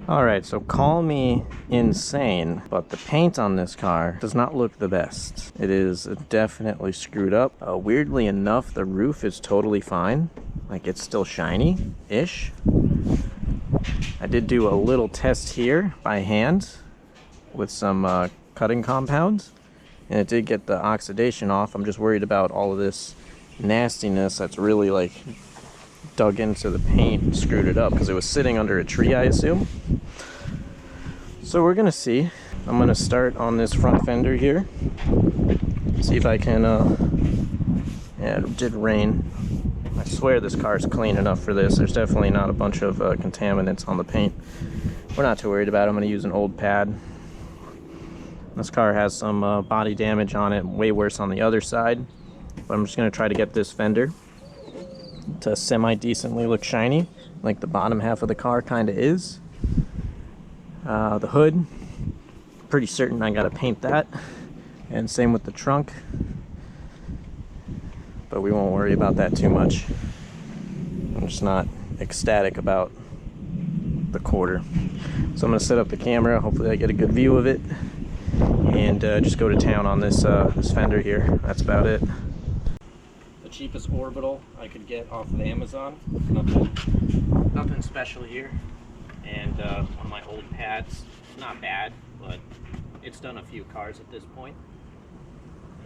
Alright, so call me insane, but the paint on this car does not look the best. It is definitely screwed up. Weirdly enough, the roof is totally fine. Like, it's still shiny-ish. I did do a little test here by hand with some cutting compounds, and it did get the oxidation off. I'm just worried about all of this nastiness that's really, like, dug into the paint and screwed it up because it was sitting under a tree, I assume. So we're gonna see. I'm gonna start on this front fender here, see if I can yeah, it did rain. I swear this car is clean enough for this. There's definitely not a bunch of contaminants on the paint. We're not too worried about it. I'm gonna use an old pad. This car has some body damage on it, way worse on the other side, but I'm just gonna try to get this fender to semi-decently look shiny, like the bottom half of the car kind of is. The hood, pretty certain I gotta paint that, and same with the trunk, but we won't worry about that too much. I'm just not ecstatic about the quarter. So I'm gonna set up the camera, hopefully I get a good view of it, and just go to town on this this fender here. That's about it. The cheapest orbital I could get off of Amazon. Nothing special here. And one of my old pads, not bad, but it's done a few cars at this point.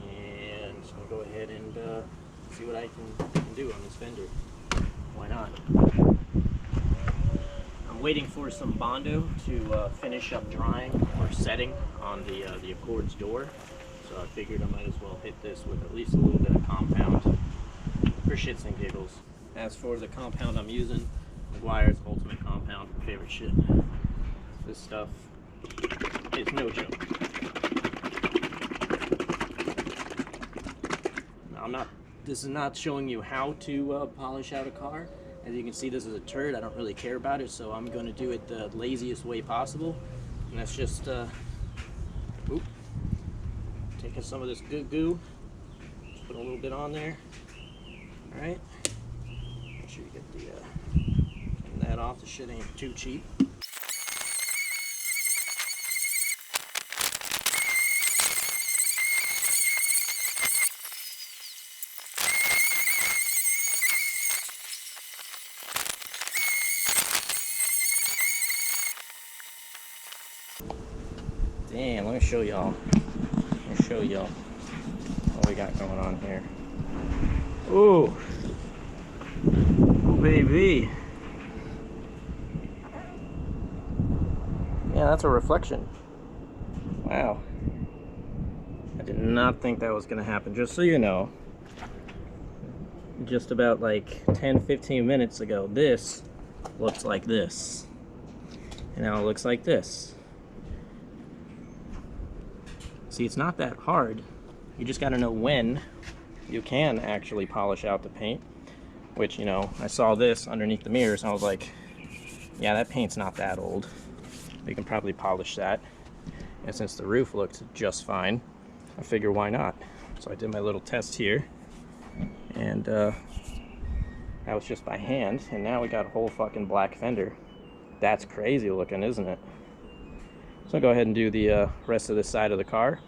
And so I'll go ahead and see what I can do on this fender. Why not? I'm waiting for some Bondo to finish up drying or setting on the Accord's door. So I figured I might as well hit this with at least a little bit of compound for shits and giggles. As for the compound I'm using, Meguiar's Ultimate Compound, favorite shit. This stuff is no joke. Now, this is not showing you how to polish out a car. As you can see, this is a turd. I don't really care about it, so I'm going to do it the laziest way possible. And that's just taking some of this good goo, just put a little bit on there. All right, make sure you get the that off. The shit ain't too cheap. Damn, let me show y'all. What we got going on here. Ooh, baby. Yeah, that's a reflection. Wow. I did not think that was gonna happen. Just so you know, just about like 10-15 minutes ago, this looks like this. And now it looks like this. See, it's not that hard. You just gotta know when you can actually polish out the paint. Which, you know, I saw this underneath the mirrors and I was like, yeah, that paint's not that old. We can probably polish that. And since the roof looked just fine, I figure why not? So I did my little test here. And that was just by hand. And now we got a whole fucking black fender. That's crazy looking, isn't it? So I'll go ahead and do the rest of this side of the car.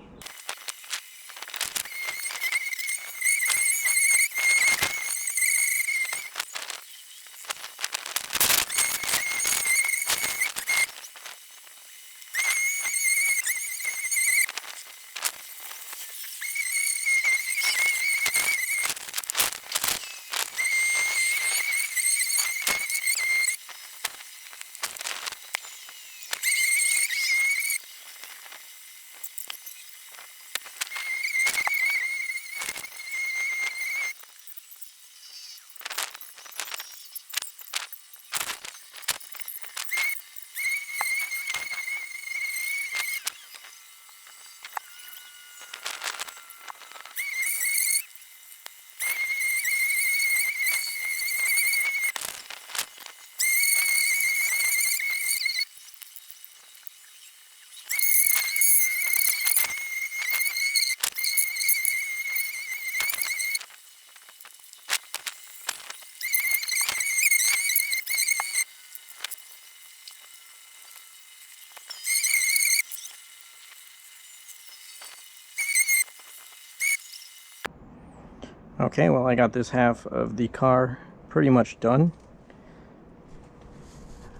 Okay, well, I got this half of the car pretty much done.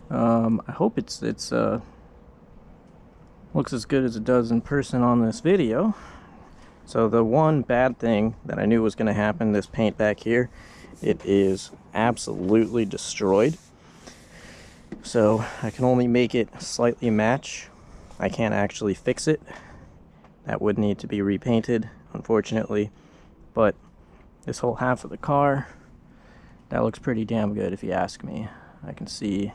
I hope it's looks as good as it does in person on this video. So the one bad thing that I knew was going to happen, this paint back here, it is absolutely destroyed. So I can only make it slightly match. I can't actually fix it. That would need to be repainted, unfortunately. But this whole half of the car, that looks pretty damn good if you ask me. I can see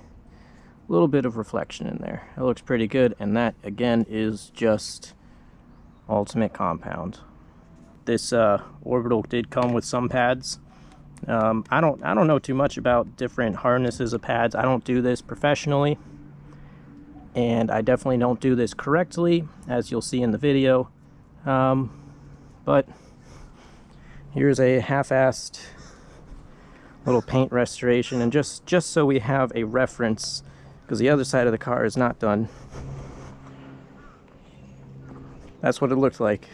a little bit of reflection in there. It looks pretty good, and that again is just Ultimate Compound. This orbital did come with some pads. I don't know too much about different harnesses of pads. I don't do this professionally, and I definitely don't do this correctly, as you'll see in the video. But here's a half-assed little paint restoration, and just so we have a reference, because the other side of the car is not done. That's what it looked like.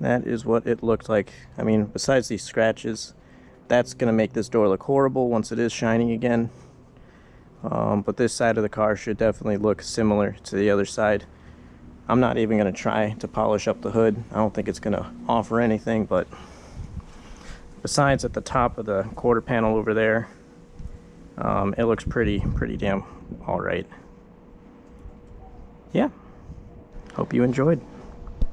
That is what it looked like. I mean, besides these scratches, that's gonna make this door look horrible once it is shining again. But this side of the car should definitely look similar to the other side. I'm not even gonna try to polish up the hood. I don't think it's gonna offer anything, but besides at the top of the quarter panel over there, it looks pretty damn all right. Yeah, hope you enjoyed.